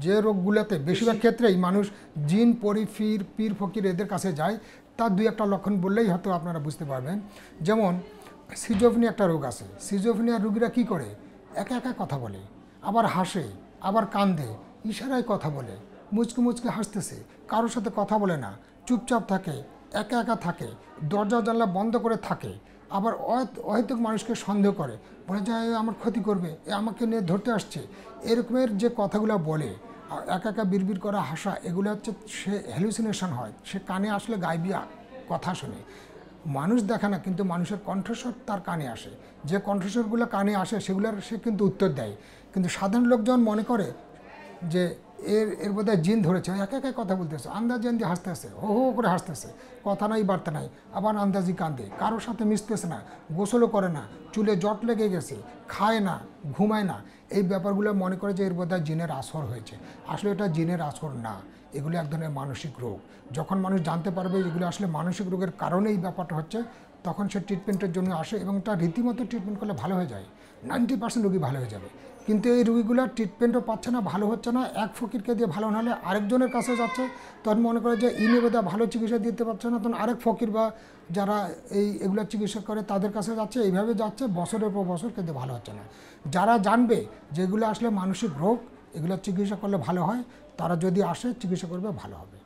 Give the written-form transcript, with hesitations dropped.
যে রোগগুলোতে বেশিরভাগ ক্ষেত্রেই মানুষ জিন পরি পীর ফকির এদের কাছে যায়, তার দুই একটা লক্ষণ বললেই হয়তো আপনারা বুঝতে পারবেন। যেমন সিজোফ্রেনিয়া একটা রোগ আছে। সিজোফ্রেনিয়া রোগীরা কী করে, একা একা কথা বলে, আবার হাসে, আবার কান্দে, ইশারায় কথা বলে, মুচকে মুচকে হাসতেছে, কারোর সাথে কথা বলে না, চুপচাপ থাকে, একা একা থাকে, দরজা জানলা বন্ধ করে থাকে, আবার অহেতুক মানুষকে সন্দেহ করে, বলে যায় আমার ক্ষতি করবে, এ আমাকে নিয়ে ধরতে আসছে, এরকমের যে কথাগুলো বলে, একা একা বিড়বিড় করা, হাসা, এগুলো হচ্ছে সে হ্যালুসিনেশন হয়, সে কানে আসলে গাইবিয়া কথা শোনে। মানুষ দেখে না, কিন্তু মানুষের কণ্ঠস্বর তার কানে আসে, যে কণ্ঠস্বরগুলো কানে আসে সেগুলোর সে কিন্তু উত্তর দেয়। কিন্তু সাধারণ লোকজন মনে করে যে এর বোধহয় জিন ধরেছে, একা একা কথা বলতেছে, আন্দাজি আন্দি হাসতেছে, হো হো করে হাসতেছে, কথা নাই বার্তা নাই, আবার আন্দাজি কান্দে, কারোর সাথে মিশতেছে না, গোসলও করে না, চুলে জট লেগে গেছে, খায় না, ঘুমায় না, এই ব্যাপারগুলো মনে করে যে এর বোধহয় জিনের আসর হয়েছে। আসলে এটা জিনের আসর না, এগুলো এক ধরনের মানসিক রোগ। যখন মানুষ জানতে পারবে এগুলো আসলে মানসিক রোগের কারণে এই ব্যাপারটা হচ্ছে, তখন সে ট্রিটমেন্টের জন্য আসে এবং তার রীতিমতো ট্রিটমেন্ট করলে ভালো হয়ে যায়, 90% রোগী ভালো হয়ে যাবে। কিন্তু এই রোগীগুলো ট্রিটমেন্টও পাচ্ছে না, ভালো হচ্ছে না, এক ফকিরকে দিয়ে ভালো না হলে আরেকজনের কাছে যাচ্ছে, তখন মনে করে যে ইনি বোধহয় ভালো চিকিৎসা দিতে পারছে না, তখন আরেক ফকির বা যারা এগুলো চিকিৎসা করে তাদের কাছে যাচ্ছে, এইভাবে যাচ্ছে, বছরের পর বছর কিন্তু ভালো হচ্ছে না। যারা জানবে যে এগুলো আসলে মানসিক রোগ, এগুলো চিকিৎসা করলে ভালো হয়, তারা যদি আসে চিকিৎসা করবে, ভালো হবে।